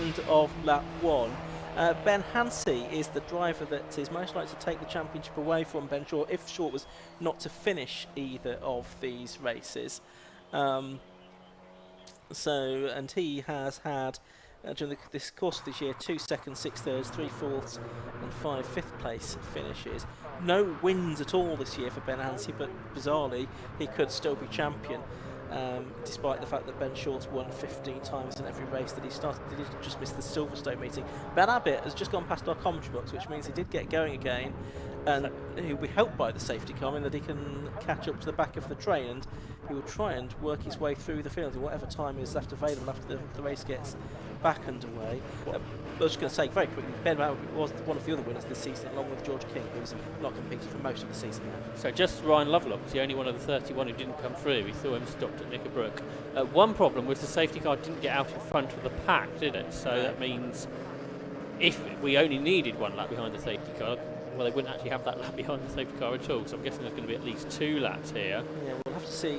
end of lap 1. Ben Hansey is the driver that is most likely to take the championship away from Ben Short if Short was not to finish either of these races. And he has had during this course of this year 2 seconds, 6 thirds, 3 fourths and 5 fifth place finishes. No wins at all this year for Ben Hansey, but bizarrely he could still be champion, despite the fact that Ben Short's won 15 times in every race that he started. He did just miss the Silverstone meeting. Ben Abbott has just gone past our commentary box, which means he did get going again, and he'll be helped by the safety car in that he can catch up to the back of the train, and he will try and work his way through the field in whatever time is left available after the race gets back underway. I was just going to say very quickly, Ben Abbott was one of the other winners this season, along with George King, who's not competed for most of the season now. So just Ryan Lovelock was the only one of the 31 who didn't come through. We saw him stopped at Knickerbrook. One problem was the safety car didn't get out in front of the pack, did it? So that means if we only needed one lap behind the safety car, well, they wouldn't actually have that lap behind the safety car at all. So I'm guessing there's going to be at least 2 laps here. Yeah, we'll have to see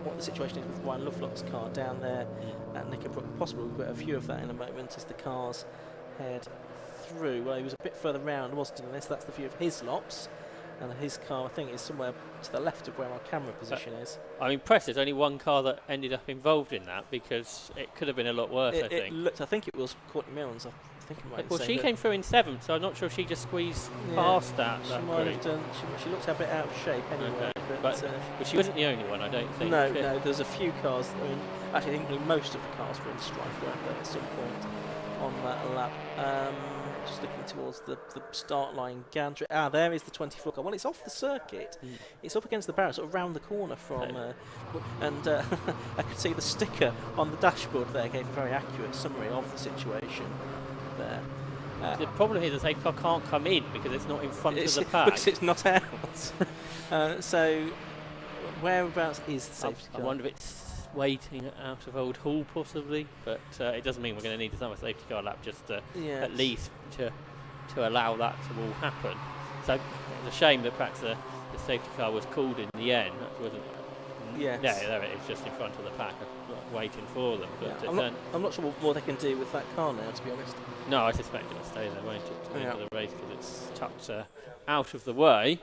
what the situation is with Ryan Lovelock's car down there at Knickerbrook. Possibly we've got a view of that in a moment as the cars head through. Well, he was a bit further round, wasn't he? That's the view of his lops, and his car, I think, is somewhere to the left of where our camera position is. I'm impressed there's only one car that ended up involved in that, because it could have been a lot worse. I think it was Courtney Milnes. I think it might. Well, she came through in 7th, so I'm not sure if she just squeezed past that. She might have done. She looks a bit out of shape anyway. Okay. But she wasn't the only one, I don't think. No, there's a few cars. I mean, actually, I think most of the cars were in strife, weren't they, at some point on that lap. Just looking towards the start line gantry. There is the 24 car. Well, it's off the circuit. It's up against the barrier, sort of round the corner from. And I could see the sticker on the dashboard there gave a very accurate summary of the situation there. The problem is the safety car can't come in because it's not in front of the pack. Because it's not out. So, whereabouts is the safety car? I wonder if it's waiting out of Old Hall possibly, but it doesn't mean we're going to need another safety car lap just at least to allow that to all happen. So it's a shame that perhaps the safety car was called in the end. That wasn't. Yes. Yeah, there it is, just in front of the pack, waiting for them. But I'm not sure what more they can do with that car now, to be honest. No, I suspect it'll stay there, won't it, to the end of the race, because it's tucked out of the way.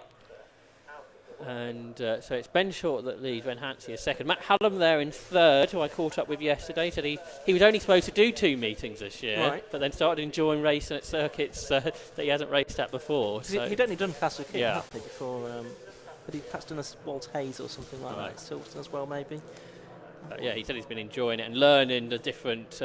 And so it's Ben Short that leads, Ben Hansey is second. Matt Hallam there in third, who I caught up with yesterday, said he was only supposed to do 2 meetings this year, but then started enjoying racing at circuits that he hasn't raced at before. So he'd only done Castle King, hadn't he, before, but he perhaps done a Walt Hayes or something like that, Silverstone as well, maybe. He said he's been enjoying it and learning the different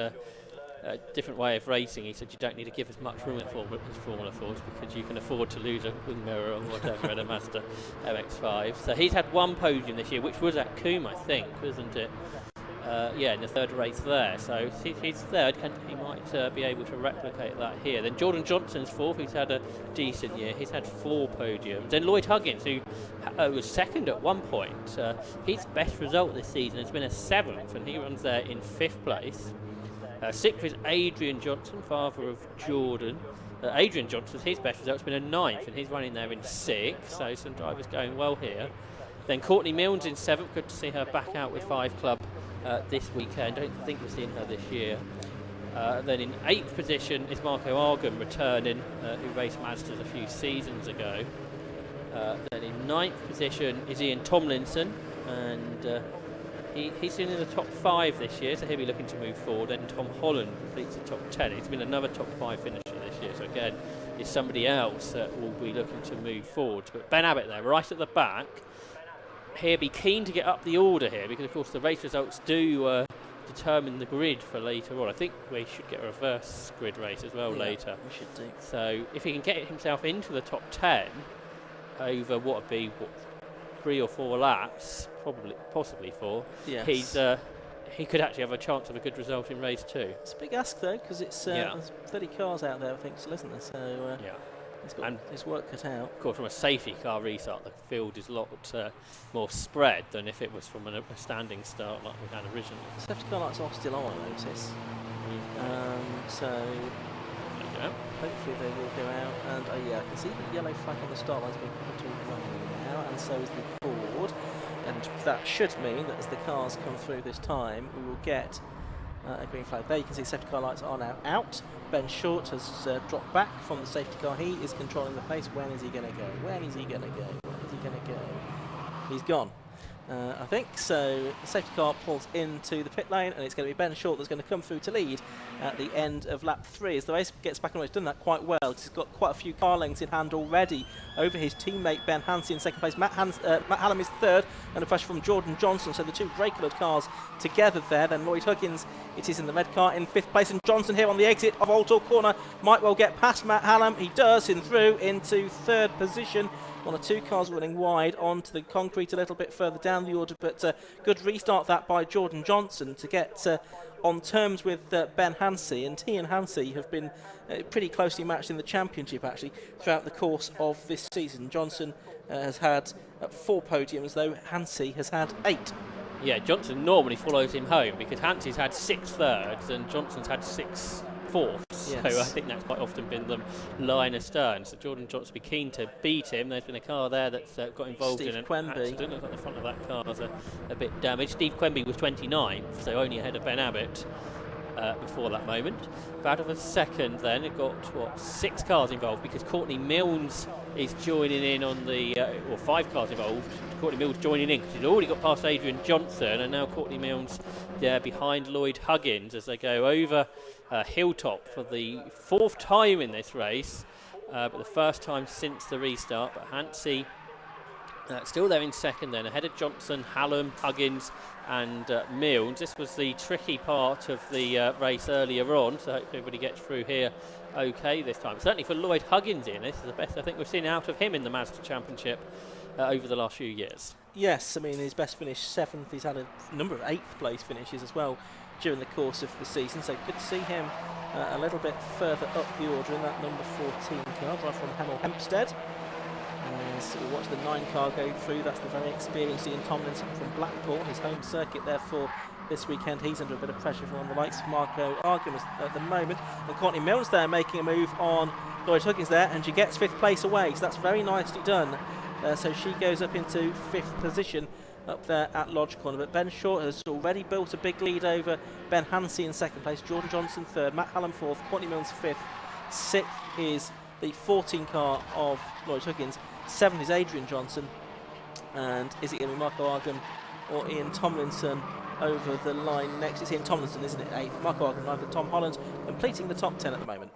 way of racing. He said you don't need to give as much room as Formula 4s because you can afford to lose a wing mirror or whatever in a Mazda MX5. So he's had 1 podium this year, which was at Coombe, I think, wasn't it? In the 3rd race there. So he's third. He might be able to replicate that here. Then Jordan Johnson's 4th. He's had a decent year. He's had 4 podiums. Then Lloyd Huggins, who was 2nd at one point. His best result this season has been a 7th, and he runs there in 5th place. 6th is Adrian Johnson, father of Jordan. Adrian Johnson's his best result's been a 9th, and he's running there in 6th. So some drivers going well here. Then Courtney Milnes in 7th. Good to see her back out with 5 Club this weekend. Don't think we've seen her this year. Then in 8th position is Marco Argan returning, who raced Mazdas a few seasons ago. Then in 9th position is Ian Tomlinson, and he's in the top 5 this year, so he'll be looking to move forward. Then Tom Holland completes the top 10. He's been another top 5 finisher this year, so again, is somebody else that will be looking to move forward. But Ben Abbott there, right at the back. He'll be keen to get up the order here because, of course, the race results do determine the grid for later on. I think we should get a reverse grid race as well later. We should do. So if he can get himself into the top 10 over what would be 3 or 4 laps, possibly 4, he could actually have a chance of a good result in race 2. It's a big ask though, because it's there's 30 cars out there, I think, still, isn't there? So he's got his work cut out. Of course, from a safety car restart, the field is a lot more spread than if it was from a standing start like we had originally. Safety car lights are still on, I notice. So hopefully they will go out. And I can see the yellow flag on the start line has been put to now, and so is the board. And that should mean that as the cars come through this time, we will get a green flag there. You can see safety car lights are now out. Ben Short has dropped back from the safety car. He is controlling the pace. When is he going to go? When is he going to go? When is he going to go? He's gone. I think so. The safety car pulls into the pit lane, and it's going to be Ben Short that's going to come through to lead at the end of lap 3 as the race gets back on. He's done that quite well. He's got quite a few car lengths in hand already over his teammate Ben Hansey in second place. Matt Hallam is third, and a pressure from Jordan Johnson. So the two grey-coloured cars together there. Then Lloyd Huggins, it is in the red car in 5th place, and Johnson here on the exit of Oulton corner might well get past Matt Hallam. He does, in through into 3rd position. One or two cars running wide onto the concrete a little bit further down the order, but good restart that by Jordan Johnson to get on terms with Ben Hansey. And he and Hansey have been pretty closely matched in the championship actually throughout the course of this season. Johnson has had 4 podiums, though Hansey has had 8. Yeah, Johnson normally follows him home because Hansey's had 6 thirds and Johnson's had 6 fourths. Yes. So I think that's quite often been the line astern. So Jordan Johnson will be keen to beat him. There's been a car there that's got involved in an accident. I think the front of that car was a bit damaged. Steve Quemby was 29th, so only ahead of Ben Abbott before that moment. But out of a second then, it got, 6 cars involved because Courtney Milnes is joining in on the, or 5 cars involved. Courtney Milnes joining in because he's already got past Adrian Johnson, and now Courtney Milnes there behind Lloyd Huggins as they go over Hilltop for the 4th time in this race, but the first time since the restart. But Hansey still there in second then, ahead of Johnson, Hallam, Huggins and Milnes. This was the tricky part of the race earlier on, so hopefully everybody gets through here okay this time. Certainly for Lloyd Huggins in this is the best I think we've seen out of him in the Mazda Championship over the last few years. Yes, I mean his best finish 7th. He's had a number of 8th place finishes as well during the course of the season, so good to see him a little bit further up the order in that number 14 car, drive from Hemel Hempstead. So we'll watch the 9 car go through. That's the very experienced Ian Tomlinson from Blackpool, his home circuit therefore this weekend. He's under a bit of pressure from the likes of Marco Argym at the moment, and Courtney Milnes there making a move on Lloyd Huggins there, and she gets 5th place away, so that's very nicely done. So she goes up into 5th position up there at Lodge Corner. But Ben Short has already built a big lead over Ben Hansey in 2nd place, Jordan Johnson 3rd, Matt Hallam 4th, Courtney Milnes 5th, 6th is the 14 car of Lloyd Huggins, 7th is Adrian Johnson, and is it going to be Marco Argym or Ian Tomlinson over the line next? It's Ian Tomlinson, isn't it? 8th, Marco Argym 9th, Tom Holland completing the top 10 at the moment.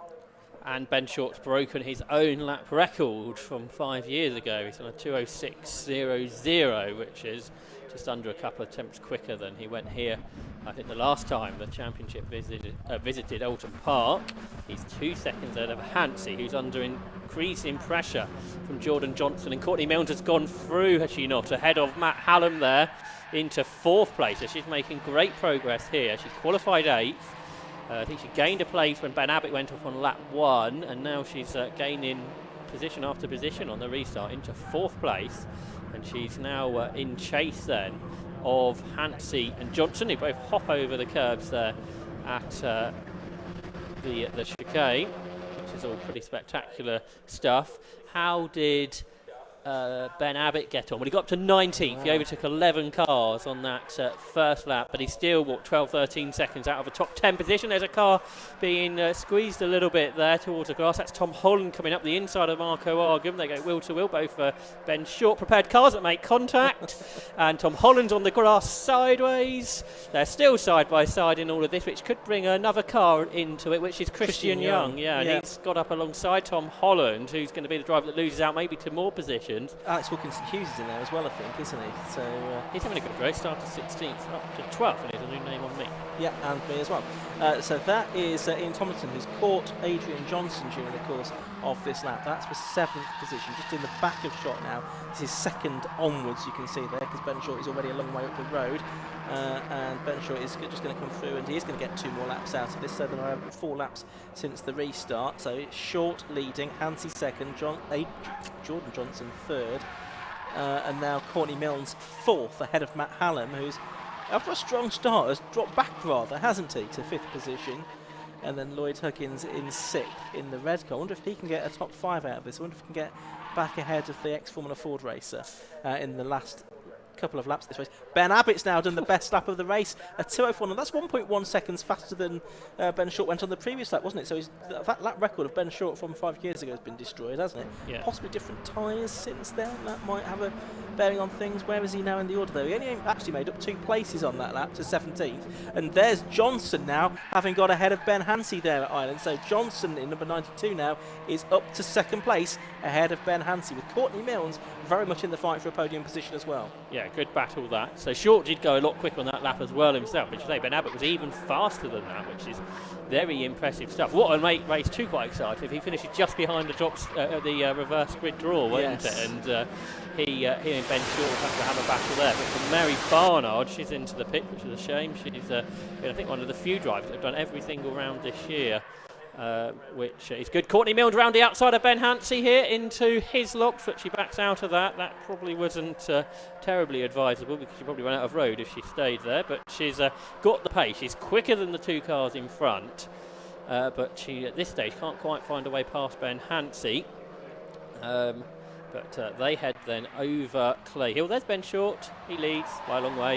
And Ben Short's broken his own lap record from 5 years ago. He's on a 2:06.00, which is just under a couple of attempts quicker than he went here, I think, the last time the championship visited Oulton Park. He's 2 seconds ahead of Hansey, who's under increasing pressure from Jordan Johnson. And Courtney Milnes has gone through, has she not, ahead of Matt Hallam there into 4th place. So she's making great progress here. She's qualified 8th. I think she gained a place when Ben Abbott went off on lap 1, and now she's gaining position after position on the restart into 4th place, and she's now in chase then of Hansey and Johnson, who both hop over the curbs there at the chicane, which is all pretty spectacular stuff. How did Ben Abbott get on? Well, he got up to 19th. He overtook 11 cars on that first lap, but he still walked 12-13 seconds out of a top 10 position. There's a car being squeezed a little bit there towards the grass. That's Tom Holland coming up the inside of Marco Argym. They go wheel to wheel, both Ben Short prepared cars that make contact, and Tom Holland's on the grass sideways. They're still side by side in all of this, which could bring another car into it, which is Christian Young. Yeah, and he's got up alongside Tom Holland, who's going to be the driver that loses out maybe to more positions. Alex Wilkinson Hughes is in there as well, I think, isn't he? So he's having a good race. Started 16th up to 12th, and he's a new name on me. Yeah, and me as well. So that is Ian Tomlinson, who's caught Adrian Johnson during the course of this lap. That's for 7th position, just in the back of shot now. This is 2nd onwards, you can see there, because Ben Short is already a long way up the road. And Ben Short is just going to come through, and he is going to get 2 more laps out of this. So there are 4 laps since the restart. So it's Short leading, Hansey 2nd, Jordan Johnson 3rd, and now Courtney Milnes 4th, ahead of Matt Hallam, who's, after a strong start, has dropped back rather, hasn't he, to 5th position. And then Lloyd Huggins in 6th in the red car. I wonder if he can get a top 5 out of this. I wonder if he can get back ahead of the ex-Formula Ford racer in the last couple of laps this race. Ben Abbott's now done the best lap of the race, a 2:04, and that's 1.1 seconds faster than Ben Short went on the previous lap, wasn't it? So that lap record of Ben Short from 5 years ago has been destroyed, hasn't it? Yeah. Possibly different tyres since then. That might have a bearing on things. Where is he now in the order, though? He only actually made up 2 places on that lap to 17th. And there's Johnson now, having got ahead of Ben Hansey there at Ireland. So Johnson in number 92 now is up to 2nd place ahead of Ben Hansey, with Courtney Milnes very much in the fight for a podium position as well. Yeah, good battle that. So Short did go a lot quicker on that lap as well himself. But you say Ben Abbott was even faster than that, which is very impressive stuff. What would make race 2 quite exciting if he finishes just behind the reverse grid draw, wouldn't it? And he and Ben Short have to have a battle there. But for Mary Barnard, she's into the pit, which is a shame. She's been, I think, one of the few drivers that have done every single round this year. Which is good. Courtney Milnes round the outside of Ben Hansey here into his locks, but she backs out of that. That probably wasn't terribly advisable, because she probably went out of road if she stayed there. But she's got the pace. She's quicker than the 2 cars in front, but she at this stage can't quite find a way past Ben Hansey. But they head then over Clay Hill. There's Ben Short. He leads by a long way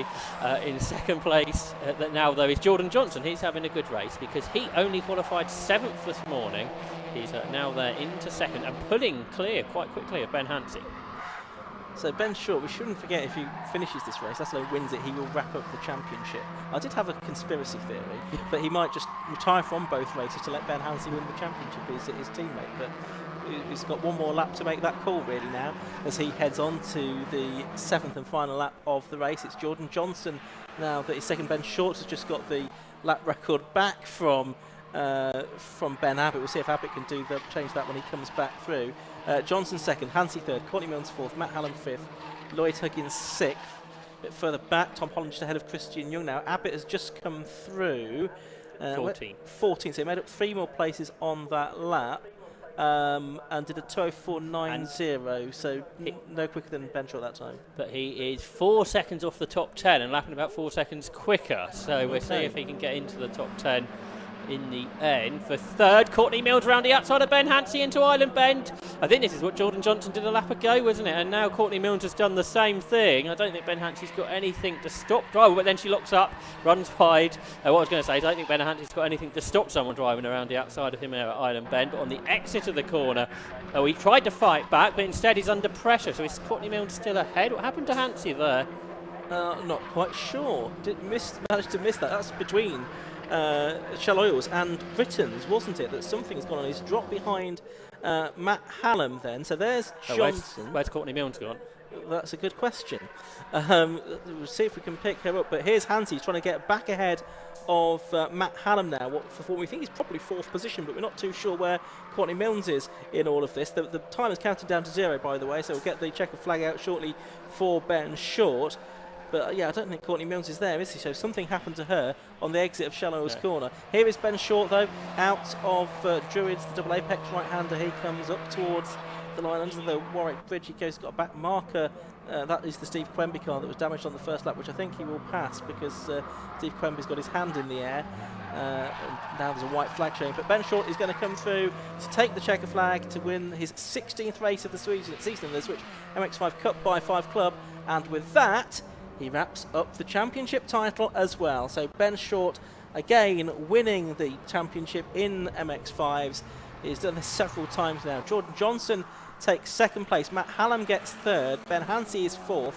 in 2nd place. Now, though, is Jordan Johnson. He's having a good race because he only qualified 7th this morning. He's now there into 2nd and pulling clear quite quickly of Ben Hansey. So Ben Short, we shouldn't forget, if he finishes this race, that's wins it, he will wrap up the championship. I did have a conspiracy theory, but he might just retire from both races to let Ben Hansey win the championship as his teammate. But he's got one more lap to make that call really now, as he heads on to the 7th and final lap of the race. It's Jordan Johnson now that is 2nd. Ben Short has just got the lap record back from Ben Abbott. We'll see if Abbott can change that when he comes back through. Johnson 2nd, Hansey 3rd, Courtney Milnes 4th, Matt Hallam 5th, Lloyd Huggins 6th. A bit further back, Tom Holland just ahead of Christian Young now. Abbott has just come through 14, so he made up 3 more places on that lap. And did a 2:04.90, so no quicker than Ben Short that time. But he is 4 seconds off the top 10 and lapping about 4 seconds quicker. So we'll see if he can get into the top 10 in the end. For 3rd, Courtney Milnes round the outside of Ben Hansey into Island Bend. I think this is what Jordan Johnson did a lap ago, wasn't it? And now Courtney Milnes has done the same thing. I don't think Ben Hansey's got anything to stop driving, but then she locks up, runs wide. What I was going to say is I don't think Ben Hansey's got anything to stop someone driving around the outside of him there at Island Bend. But on the exit of the corner, he tried to fight back, but instead he's under pressure. So is Courtney Milnes still ahead? What happened to Hansey there? Not quite sure. Managed to miss that. That's between Shell Oils and Britain's, wasn't it? That something's gone on. He's dropped behind Matt Hallam then. So there's Johnson. Where's Courtney Milnes gone? That's a good question. We'll see if we can pick her up. But here's Hansey trying to get back ahead of Matt Hallam now. For what we think is probably 4th position, but we're not too sure where Courtney Milnes is in all of this. The time is counted down to 0, by the way, so we'll get the checker flag out shortly for Ben Short. But yeah, I don't think Courtney Milnes is there, is he? So something happened to her on the exit of Shellow's corner. Here is Ben Short, though, out of Druids, the double apex right-hander. He comes up towards the line under the Warwick Bridge. He got a back marker. That is the Steve Quemby car that was damaged on the first lap, which I think he will pass because Steve Quemby's got his hand in the air. And now there's a white flag showing. But Ben Short is going to come through to take the checker flag to win his 16th race of the season in the Switch MX5 Cup by 5 Club. And with that, he wraps up the championship title as well. So Ben Short, again, winning the championship in MX5s. He's done this several times now. Jordan Johnson takes 2nd place. Matt Hallam gets 3rd. Ben Hansey is 4th.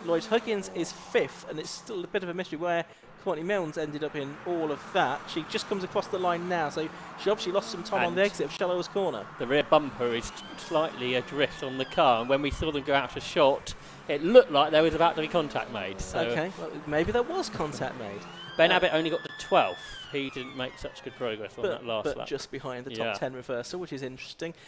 Lloyd Huggins is 5th. And it's still a bit of a mystery where Courtney Milnes ended up in all of that. She just comes across the line now, so she obviously lost some time on the exit of Shellow's corner. The rear bumper is slightly adrift on the car, and when we saw them go out to shot, it looked like there was about to be contact made. So okay, well, maybe there was contact made. Ben Abbott only got to 12th. He didn't make such good progress on that last lap. But just behind the top 10 reversal, which is interesting.